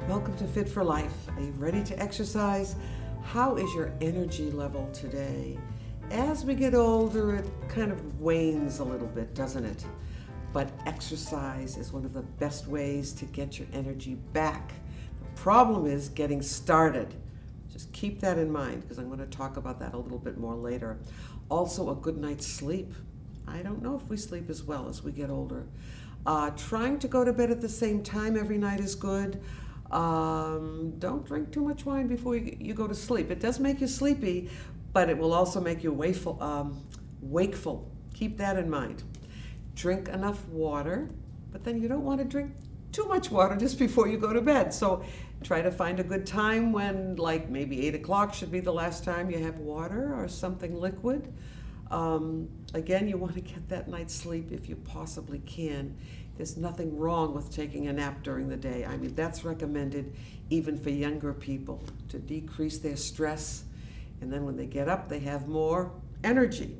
Welcome to Fit for Life. Are you ready to exercise? How is your energy level today? As we get older, it kind of wanes a little bit, doesn't it? But exercise is one of the best ways to get your energy back. The problem is getting started. Just keep that in mind because I'm going to talk about that a little bit more later. Also, a good night's sleep. I don't know if we sleep as well as we get older. Trying to go to bed at the same time every night is good. Don't drink too much wine before you go to sleep. It does make you sleepy, but it will also make you wakeful. Keep that in mind. Drink enough water, but then you don't want to drink too much water just before you go to bed. So try to find a good time when, like maybe 8 o'clock should be the last time you have water or something liquid. Again, you want to get that night's sleep if you possibly can. There's nothing wrong with taking a nap during the day. I mean, that's recommended even for younger people to decrease their stress. And then when they get up, they have more energy.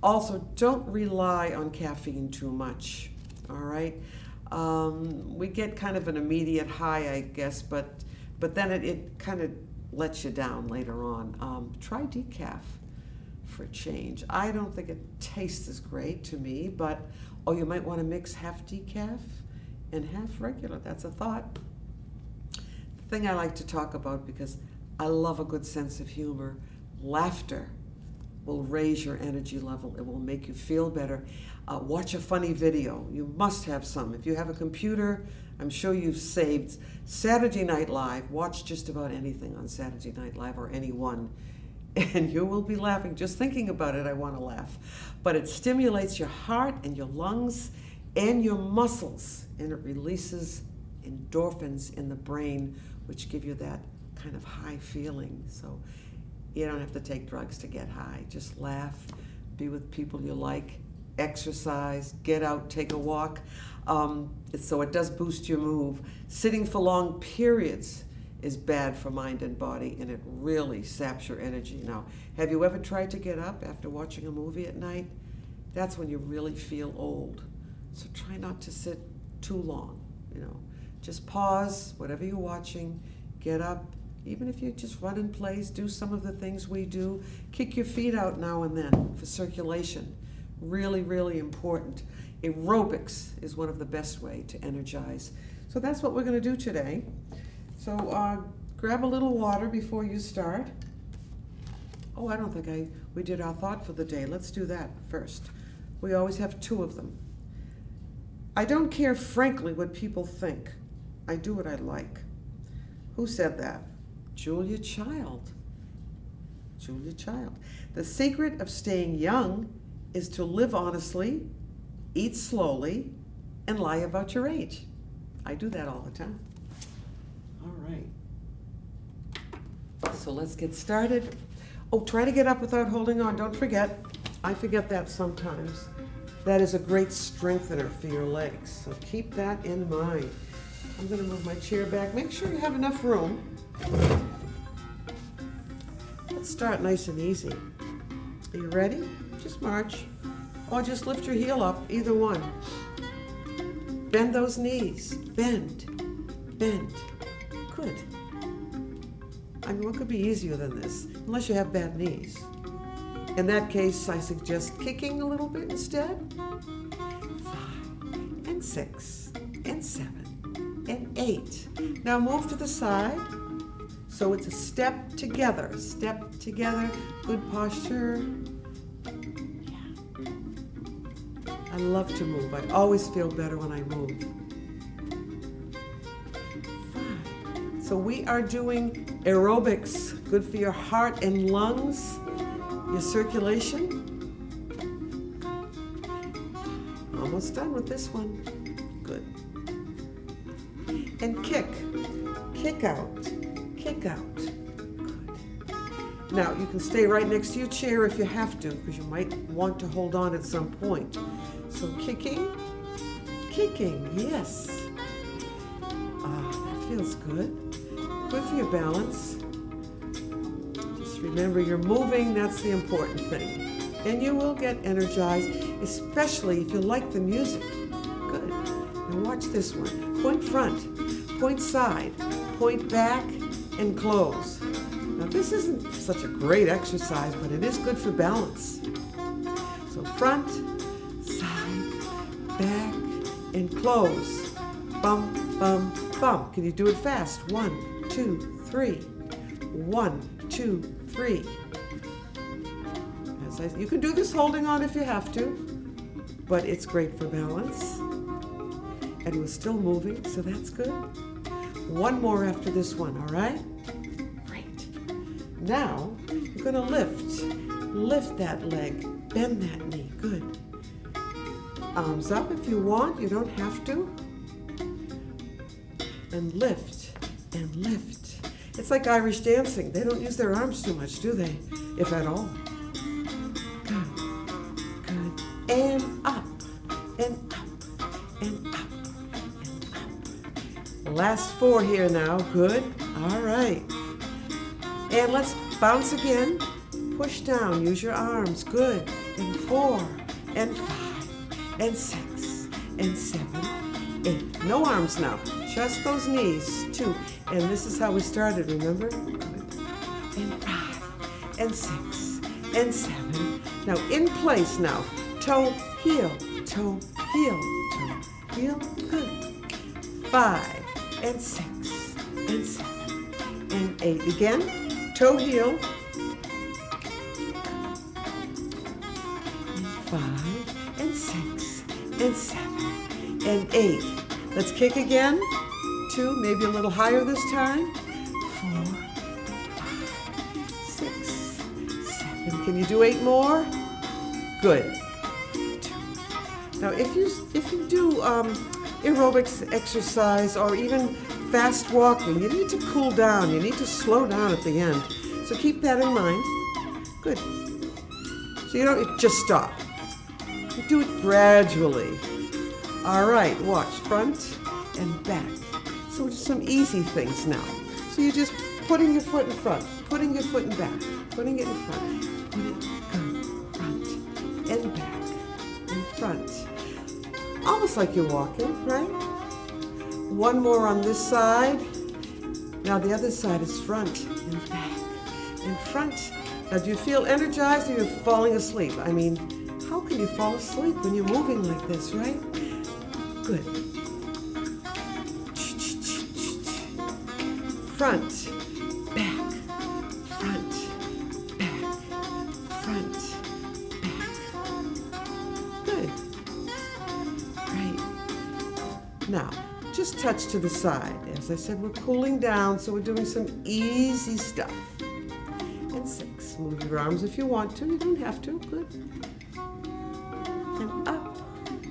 Also, don't rely on caffeine too much, all right? We get kind of an immediate high, I guess, but then it kind of lets you down later on. Try decaf for a change. I don't think it tastes as great to me, but you might want to mix half decaf and half regular. That's a thought. The thing I like to talk about, because I love a good sense of humor, laughter will raise your energy level. It will make you feel better. Watch a funny video. You must have some. If you have a computer, I'm sure you've saved Saturday Night Live. Watch just about anything on Saturday Night Live or anyone, and you will be laughing. Just thinking about it, I want to laugh. But it stimulates your heart and your lungs and your muscles, and it releases endorphins in the brain, which give you that kind of high feeling. So you don't have to take drugs to get high. Just laugh, be with people you like, exercise, get out, take a walk. So it does boost your mood. Sitting for long periods is bad for mind and body, and it really saps your energy. Now, have you ever tried to get up after watching a movie at night? That's when you really feel old. So try not to sit too long, Just pause, whatever you're watching, get up. Even if you just run in place, do some of the things we do. Kick your feet out now and then for circulation. Really, really important. Aerobics is one of the best ways to energize. So that's what we're going to do today. So grab a little water before you start. Oh, I don't think we did our thought for the day. Let's do that first. We always have 2 of them. I don't care, frankly, what people think. I do what I like. Who said that? Julia Child. Julia Child. The secret of staying young is to live honestly, eat slowly, and lie about your age. I do that all the time. All right. So let's get started. Oh, try to get up without holding on. Don't forget. I forget that sometimes. That is a great strengthener for your legs. So keep that in mind. I'm going to move my chair back. Make sure you have enough room. Let's start nice and easy. Are you ready? Just march. Or just lift your heel up, either one. Bend those knees. Bend. Bend. Good. I mean, what could be easier than this? Unless you have bad knees. In that case, I suggest kicking a little bit instead. 5 and 6 and 7 and 8. Now move to the side. So it's a step together, good posture. Yeah. I love to move. I always feel better when I move. 5. So we are doing aerobics, good for your heart and lungs, your circulation. Almost done with this one. Good. And kick out. Kick out. Good. Now, you can stay right next to your chair if you have to, because you might want to hold on at some point. So kicking, yes. That feels good. Good for your balance. Just remember you're moving, that's the important thing. And you will get energized, especially if you like the music. Good. Now watch this one. Point front, point side, point back, and close. Now this isn't such a great exercise, but it is good for balance. So front, side, back, and close. Bum, bum, bum. Can you do it fast? 1, 2, 3. 1, 2, 3. You can do this holding on if you have to, but it's great for balance. And we're still moving, so that's good. One more after this one, all right? Great. Now, you're gonna lift that leg, bend that knee, good. Arms up if you want, you don't have to. And lift, and lift. It's like Irish dancing. They don't use their arms too much, do they? If at all. Good, good. And up, and up, and up, and up. Last 4 here now, good. All right. And let's bounce again. Push down, use your arms, good. And 4, and 5, and 6, and 7, 8. No arms now, just those knees, 2. And this is how we started, remember? Good. And 5, and 6, and 7. Now in place now, toe, heel, toe, heel, toe, heel, good. 5, and 6, and 7, and 8. Again, toe, heel. 5, and 6, and 7, and 8. Let's kick again. 2, maybe a little higher this time. 4, 5, 6, 7. Can you do 8 more? Good. 2. Now, if you do aerobics exercise or even fast walking, you need to cool down. You need to slow down at the end. So keep that in mind. Good. So you don't just stop. You do it gradually. All right, watch front and back. So just some easy things now. So you're just putting your foot in front, putting your foot in back, putting it in front, put it, go, front and back, and front. Almost like you're walking, right? One more on this side. Now the other side is front and back and front. Now do you feel energized or you're falling asleep? I mean, how can you fall asleep when you're moving like this, right? Good. Front, back, front, back, front, back. Good. Great. Now, just touch to the side. As I said, we're cooling down, so we're doing some easy stuff. And 6. Move your arms if you want to. You don't have to. Good. And up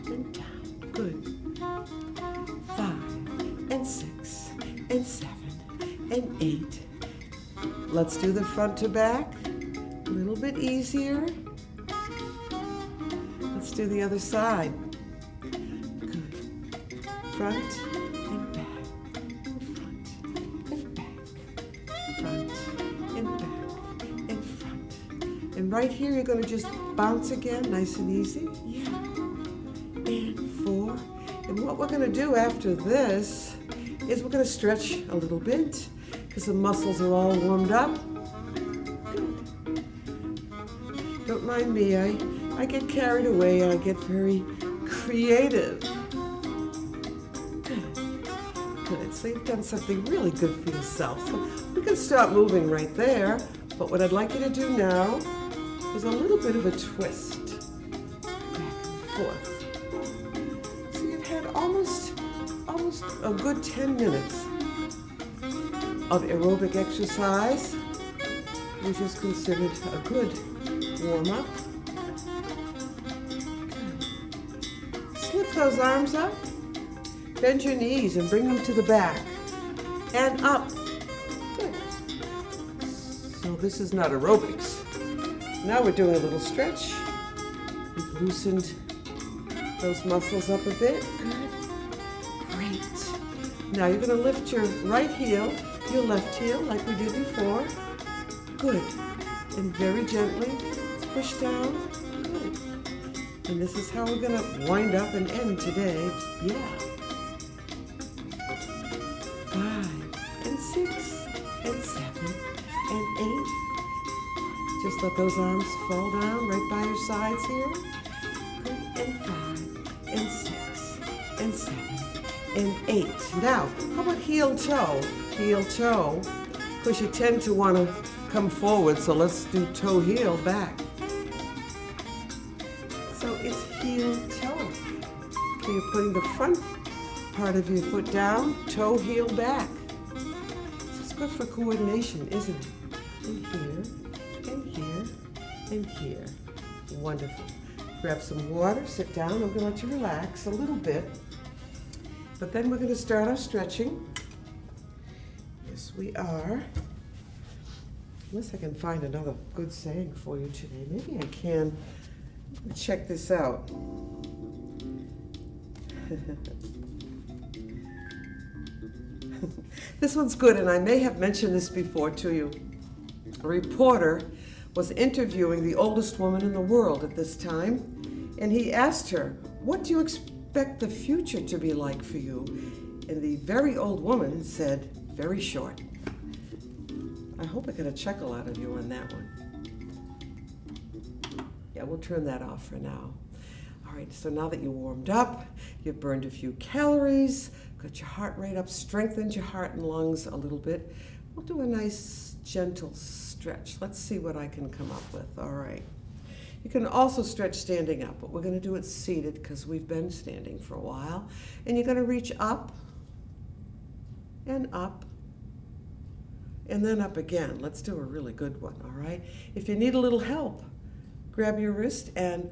and down. Good. 5 and 6 and 7 and 8. Let's do the front to back. A little bit easier. Let's do the other side. Good. Front and back. Front and back. Front and back and front. And right here you're going to just bounce again, nice and easy. Yeah. And 4. And what we're going to do after this is we're going to stretch a little bit because the muscles are all warmed up. Good. Don't mind me, I get carried away, I get very creative. Good. Good. So you've done something really good for yourself. So we can stop moving right there, but what I'd like you to do now is a little bit of a twist. Back and forth. So you've had almost a good 10 minutes of aerobic exercise, which is considered a good warm-up. Just lift those arms up, bend your knees and bring them to the back, and up. Good. So this is not aerobics. Now we're doing a little stretch. We've loosened those muscles up a bit. Good. Great. Now you're going to lift your right heel, your left heel, like we did before. Good. And very gently, let's push down. Good. And this is how we're going to wind up and end today. Yeah. 5 and let those arms fall down right by your sides here. Good. And 5, and 6, and 7, and 8. Now, how about heel toe? Heel toe. Of course, you tend to want to come forward, so let's do toe heel back. So it's heel toe. So you're putting the front part of your foot down, toe heel back. This is good for coordination, isn't it? And here, and here, and here. Wonderful. Grab some water, sit down. I'm going to let you relax a little bit. But then we're going to start our stretching. Yes, we are. Unless I can find another good saying for you today. Maybe I can. Check this out. This one's good, and I may have mentioned this before to you. A reporter was interviewing the oldest woman in the world at this time, and he asked her, "What do you expect the future to be like for you?" And the very old woman said, "Very short." I hope I got a chuckle out of you on that one. Yeah, we'll turn that off for now. All right, so now that you warmed up, you've burned a few calories, got your heart rate up, strengthened your heart and lungs a little bit, we'll do a nice gentle stretch. Let's see what I can come up with. All right. You can also stretch standing up, but we're going to do it seated because we've been standing for a while. And you're going to reach up and up and then up again. Let's do a really good one, all right? If you need a little help, grab your wrist and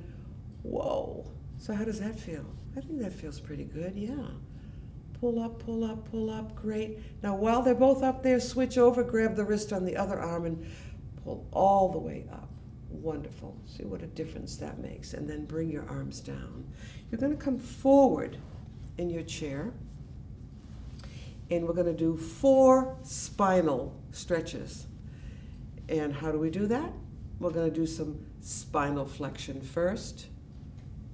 whoa. So how does that feel? I think that feels pretty good, yeah. Pull up, pull up, pull up, great. Now while they're both up there, switch over, grab the wrist on the other arm and pull all the way up. Wonderful. See what a difference that makes. And then bring your arms down. You're going to come forward in your chair. And we're going to do 4 spinal stretches. And how do we do that? We're going to do some spinal flexion first.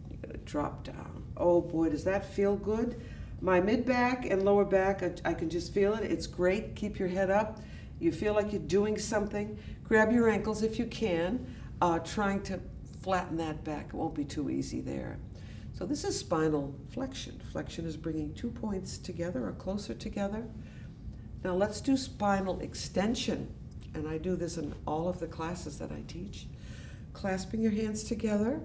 You're going to drop down. Oh boy, does that feel good? My mid-back and lower back, I can just feel it. It's great. Keep your head up. You feel like you're doing something. Grab your ankles if you can, trying to flatten that back. It won't be too easy there. So this is spinal flexion. Flexion is bringing 2 points together or closer together. Now let's do spinal extension. And I do this in all of the classes that I teach. Clasping your hands together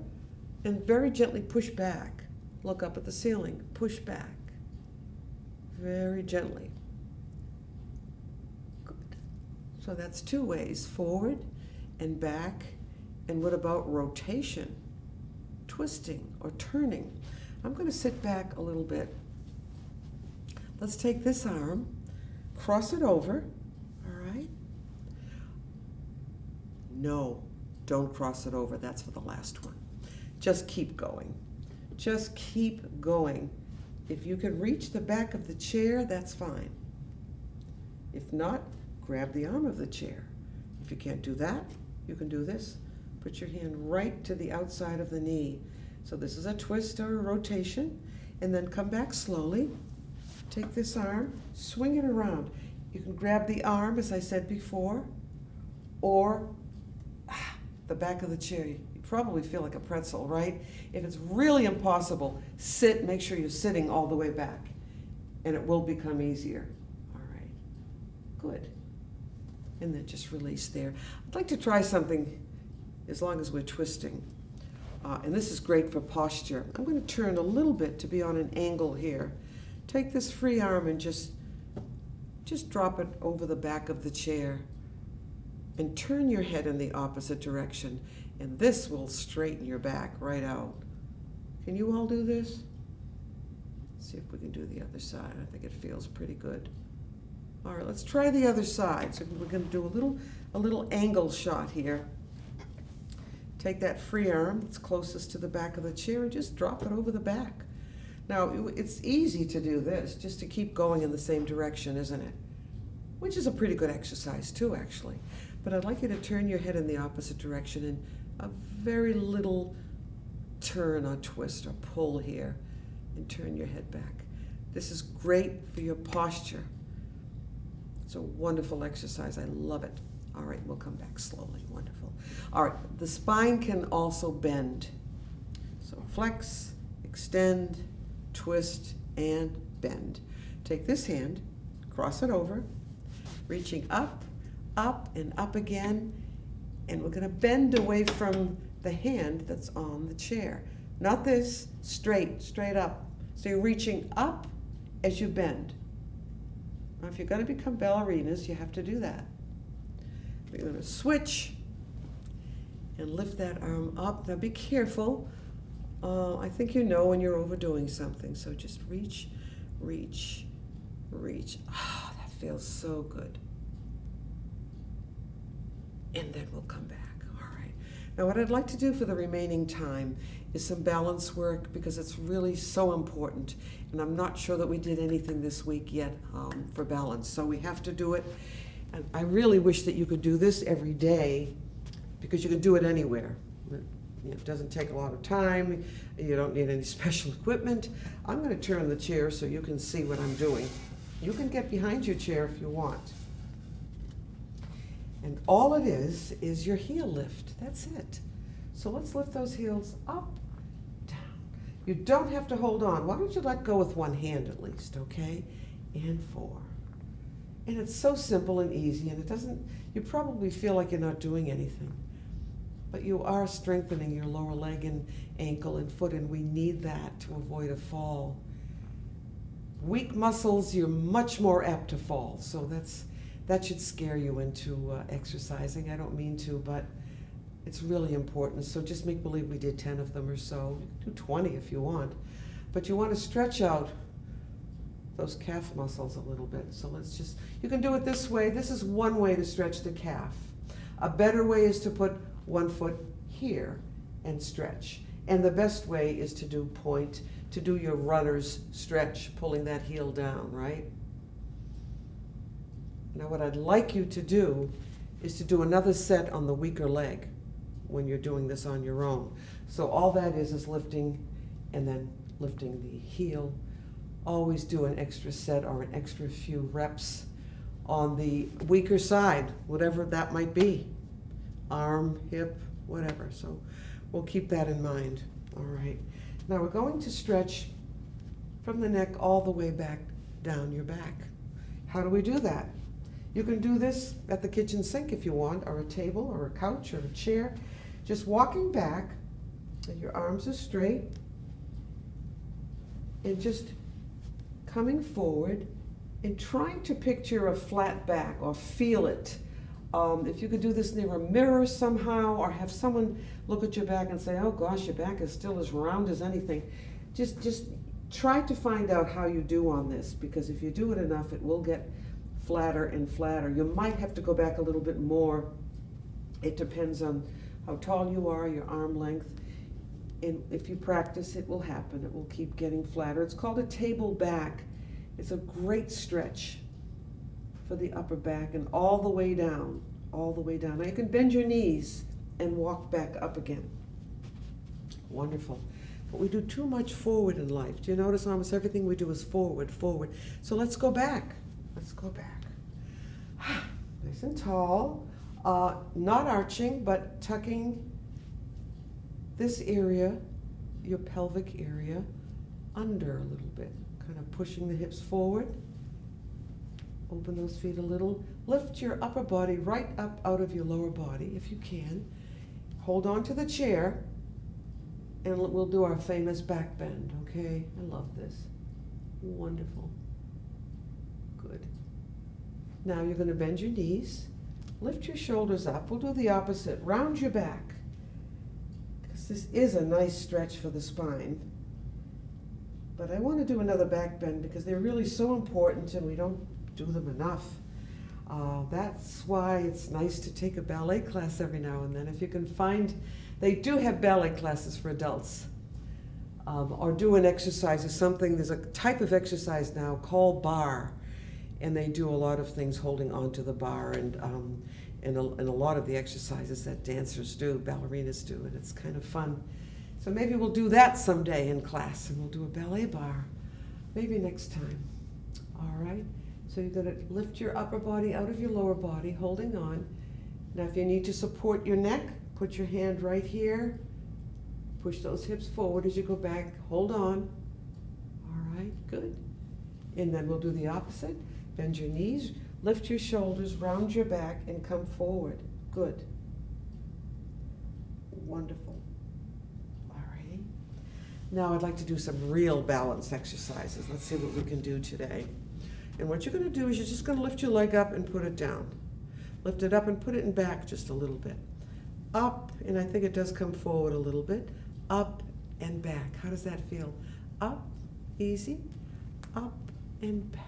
and very gently push back. Look up at the ceiling, push back. Very gently. Good. So that's 2 ways, forward and back. And what about rotation? Twisting or turning. I'm going to sit back a little bit. Let's take this arm, cross it over, all right? No, don't cross it over. That's for the last one. Just keep going. Just keep going. If you can reach the back of the chair, that's fine. If not, grab the arm of the chair. If you can't do that, you can do this. Put your hand right to the outside of the knee. So this is a twist or a rotation. And then come back slowly. Take this arm, swing it around. You can grab the arm, as I said before, or the back of the chair. You probably feel like a pretzel, right? If it's really impossible, sit, make sure you're sitting all the way back, and it will become easier. All right, good. And then just release there. I'd like to try something as long as we're twisting. And this is great for posture. I'm going to turn a little bit to be on an angle here. Take this free arm and just drop it over the back of the chair and turn your head in the opposite direction. And this will straighten your back right out. Can you all do this? Let's see if we can do the other side. I think it feels pretty good. All right, let's try the other side. So we're going to do a little angle shot here. Take that free arm that's closest to the back of the chair and just drop it over the back. Now, it's easy to do this, just to keep going in the same direction, isn't it? Which is a pretty good exercise too, actually. But I'd like you to turn your head in the opposite direction and a very little turn or twist or pull here and turn your head back. This is great for your posture. It's a wonderful exercise. I love it. All right, we'll come back slowly. Wonderful. All right, the spine can also bend. So flex, extend, twist, and bend. Take this hand, cross it over, reaching up, up, and up again, and we're going to bend away from the hand that's on the chair. Not this, straight up. So you're reaching up as you bend. Now, if you're going to become ballerinas, you have to do that. We're going to switch and lift that arm up. Now be careful. I think you know when you're overdoing something. So just reach, reach, reach. Ah, that feels so good. And then we'll come back. All right. Now what I'd like to do for the remaining time is some balance work, because it's really so important. And I'm not sure that we did anything this week yet for balance. So we have to do it. And I really wish that you could do this every day, because you can do it anywhere. It doesn't take a lot of time. You don't need any special equipment. I'm going to turn the chair so you can see what I'm doing. You can get behind your chair if you want. And all it is your heel lift. That's it. So let's lift those heels up, down. You don't have to hold on. Why don't you let go with one hand at least, okay? And 4. And it's so simple and easy, and it doesn't, you probably feel like you're not doing anything. But you are strengthening your lower leg and ankle and foot, and we need that to avoid a fall. Weak muscles, you're much more apt to fall. So that should scare you into exercising. I don't mean to, but it's really important. So just make believe we did 10 of them or so. You can do 20 if you want. But you want to stretch out those calf muscles a little bit. So let's just, you can do it this way. This is one way to stretch the calf. A better way is to put one foot here and stretch. And the best way is to do to do your runner's stretch, pulling that heel down, right? Now what I'd like you to do is to do another set on the weaker leg when you're doing this on your own. So all that is lifting and then lifting the heel. Always do an extra set or an extra few reps on the weaker side, whatever that might be. Arm, hip, whatever. So we'll keep that in mind. All right. Now we're going to stretch from the neck all the way back down your back. How do we do that? You can do this at the kitchen sink if you want, or a table, or a couch, or a chair. Just walking back, and your arms are straight, and just coming forward and trying to picture a flat back or feel it. If you could do this near a mirror somehow, or have someone look at your back and say, oh gosh, your back is still as round as anything. Just try to find out how you do on this, because if you do it enough, it will get flatter and flatter. You might have to go back a little bit more. It depends on how tall you are, your arm length. And if you practice, it will happen. It will keep getting flatter. It's called a table back. It's a great stretch for the upper back, and all the way down, all the way down. Now you can bend your knees and walk back up again. Wonderful. But we do too much forward in life. Do you notice almost everything we do is forward, forward? So let's go back. Let's go back. Nice and tall. Not arching, but tucking this area, your pelvic area, under a little bit. Kind of pushing the hips forward. Open those feet a little. Lift your upper body right up out of your lower body if you can. Hold on to the chair, and we'll do our famous back bend, okay? I love this. Wonderful. Good. Now you're going to bend your knees. Lift your shoulders up. We'll do the opposite. Round your back, because this is a nice stretch for the spine. But I want to do another back bend because they're really so important, and we don't do them enough. That's why it's nice to take a ballet class every now and then. If you can find, they do have ballet classes for adults. Or do an exercise or something. There's a type of exercise now called bar, and they do a lot of things holding onto the bar, and a lot of the exercises that dancers do, ballerinas do, and it's kind of fun. So maybe we'll do that someday in class, and we'll do a ballet bar, maybe next time. All right. So you're going to lift your upper body out of your lower body, holding on, Now if you need to support your neck, put your hand right here. Push those hips forward as you go back. Hold on. All right, good. And then we'll do the opposite. Bend your knees, lift your shoulders, round your back, and come forward. Good. Wonderful. All righty. Now I'd like to do some real balance exercises. Let's see what we can do today. And what you're going to do is you're just going to lift your leg up and put it down. Lift it up and put it in back just a little bit. Up, and I think it does come forward a little bit. Up and back. How does that feel? Up, easy, up and back.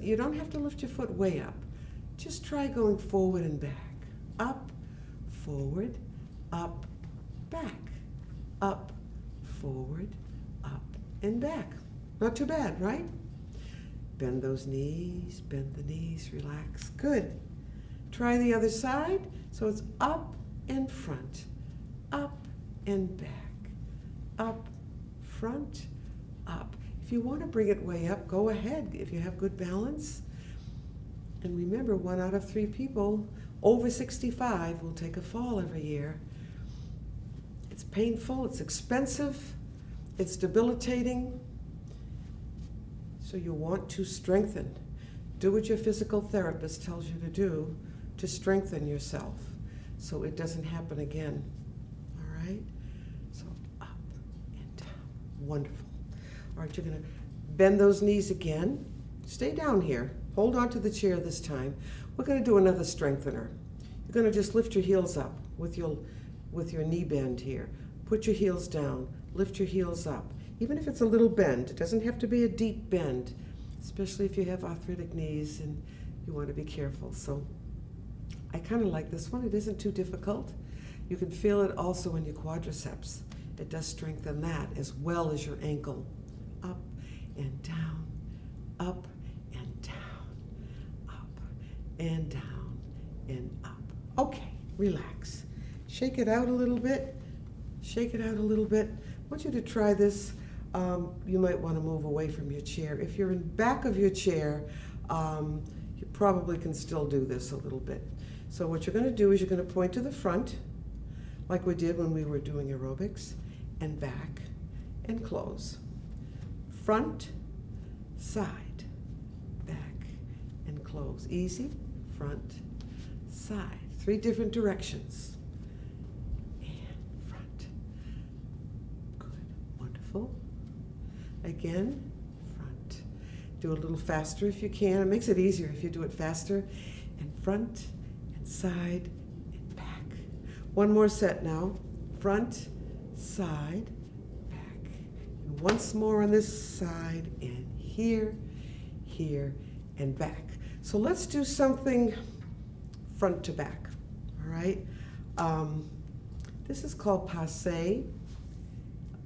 You don't have to lift your foot way up. Just try going forward and back. Up, forward, up, back. Up, forward, up, and back. Not too bad, right? Bend those knees, bend the knees, relax. Good. Try the other side. So it's up and front, up and back, up, front, up. If you want to bring it way up, go ahead if you have good balance. And remember, 1 out of 3 people over 65 will take a fall every year. It's painful, it's expensive, it's debilitating. So you want to strengthen. Do what your physical therapist tells you to do to strengthen yourself so it doesn't happen again. All right? So up and down. Wonderful. All right, you're going to bend those knees again. Stay down here. Hold on to the chair this time. We're going to do another strengthener. You're going to just lift your heels up with your knee bend here. Put your heels down. Lift your heels up. Even if it's a little bend, it doesn't have to be a deep bend, especially if you have arthritic knees and you want to be careful. So I kind of like this one. It isn't too difficult. You can feel it also in your quadriceps. It does strengthen that as well as your ankle. Up and down, up and down, up and down and up. Okay, relax. Shake it out a little bit. Shake it out a little bit. I want you to try this. You might want to move away from your chair. If you're in back of your chair, you probably can still do this a little bit. So what you're going to do is you're going to point to the front, like we did when we were doing aerobics, and back and close. Front, side, back, and close. Easy. Front, side. 3 different directions. And front. Good. Wonderful. Again, front. Do a little faster if you can. It makes it easier if you do it faster. And front, and side, and back. One more set now. Front, side, back. And once more on this side, and here, here, and back. So let's do something front to back, all right? This is called passe.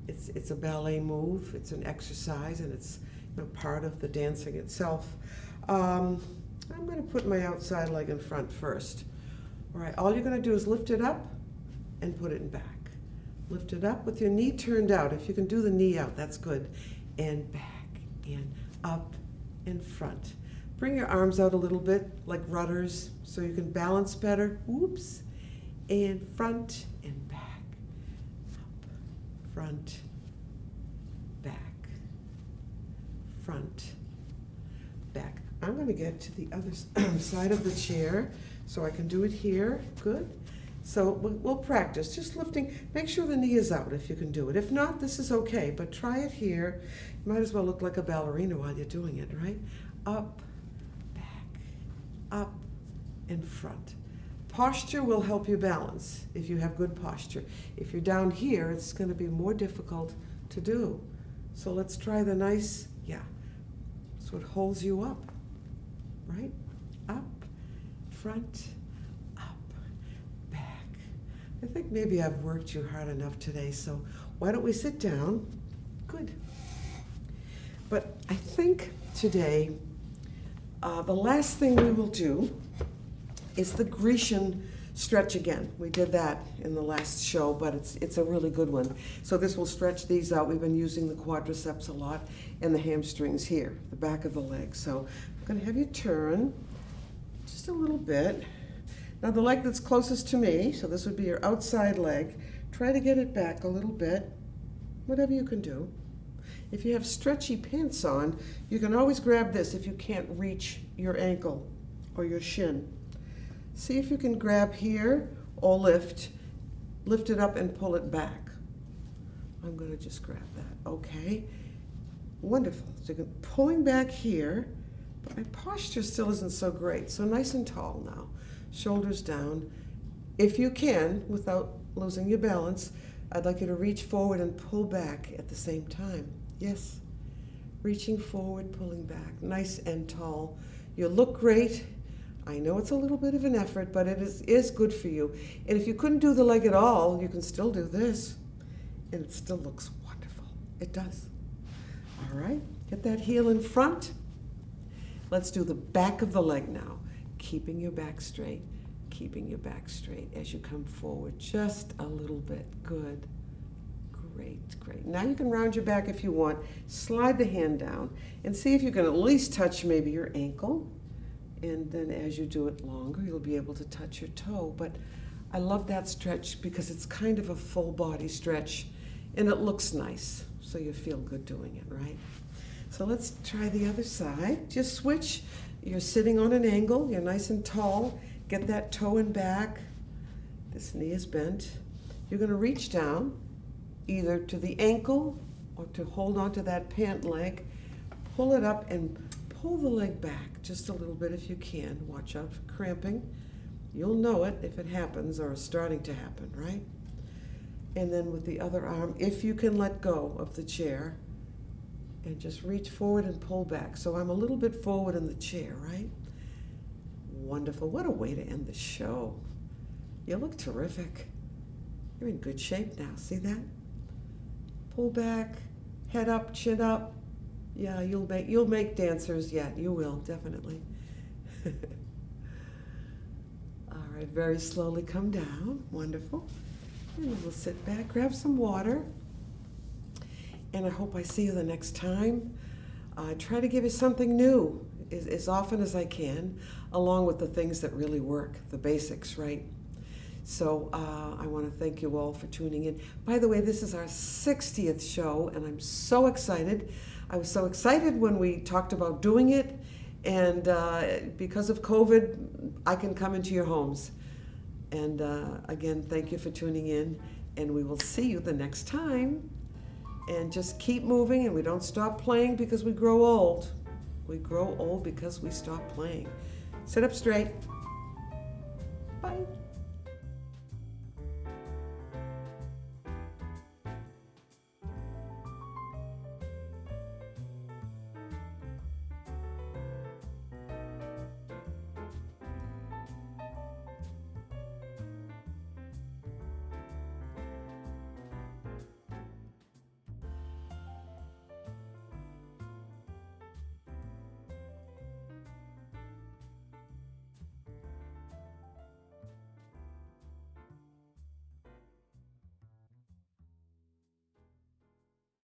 It's a ballet move, it's an exercise, and it's part of the dancing itself. I'm going to put my outside leg in front first. All right, all you're going to do is lift it up and put it in back. Lift it up with your knee turned out. If you can do the knee out, that's good. And back, and up, and front. Bring your arms out a little bit, like rudders, so you can balance better. Whoops. And front, and back. Front, back, front, back. I'm going to get to the other side of the chair so I can do it here. Good. So we'll practice, just lifting. Make sure the knee is out if you can do it. If not, this is okay, but try it here. You might as well look like a ballerina while you're doing it, right? Up, back, up, and front. Posture will help you balance if you have good posture. If you're down here, it's going to be more difficult to do. So let's try the nice, so it holds you up, right? Up, front, up, back. I think maybe I've worked you hard enough today, so why don't we sit down? Good. But I think today, the last thing we will do is the Grecian stretch again. We did that in the last show, but it's a really good one. So this will stretch these out. We've been using the quadriceps a lot and the hamstrings here, the back of the leg. So I'm going to have you turn just a little bit. Now the leg that's closest to me, so this would be your outside leg, try to get it back a little bit, whatever you can do. If you have stretchy pants on, you can always grab this if you can't reach your ankle or your shin. See if you can grab here or lift it up and pull it back. I'm going to just grab that. Okay, wonderful. So you're pulling back here, but my posture still isn't so great. So nice and tall now, shoulders down. If you can, without losing your balance, I'd like you to reach forward and pull back at the same time. Yes, reaching forward, pulling back, nice and tall. You look great. I know it's a little bit of an effort, but it is good for you. And if you couldn't do the leg at all, you can still do this. And it still looks wonderful. It does. All right, get that heel in front. Let's do the back of the leg now. Keeping your back straight, keeping your back straight as you come forward just a little bit. Good. Great, great. Now you can round your back if you want. Slide the hand down and see if you can at least touch maybe your ankle. And then as you do it longer, you'll be able to touch your toe. But I love that stretch because it's kind of a full body stretch and it looks nice. So you feel good doing it, right? So let's try the other side. Just switch. You're sitting on an angle. You're nice and tall. Get that toe in back. This knee is bent. You're going to reach down either to the ankle or to hold on to that pant leg. Pull it up and pull the leg back just a little bit if you can. Watch out for cramping. You'll know it if it happens or is starting to happen, right? And then with the other arm, if you can let go of the chair and just reach forward and pull back. So I'm a little bit forward in the chair, right? Wonderful. What a way to end the show. You look terrific. You're in good shape now. See that? Pull back, head up, chin up. Yeah, you'll make dancers yet. You will, definitely. All right, very slowly come down. Wonderful. And we'll sit back, grab some water. And I hope I see you the next time. Try to give you something new as often as I can, along with the things that really work, the basics, right? So I want to thank you all for tuning in. By the way, this is our 60th show, and I'm so excited. I was so excited when we talked about doing it, and because of COVID, I can come into your homes. And again, thank you for tuning in, and we will see you the next time. And just keep moving, and we don't stop playing because we grow old. We grow old because we stop playing. Sit up straight. Bye.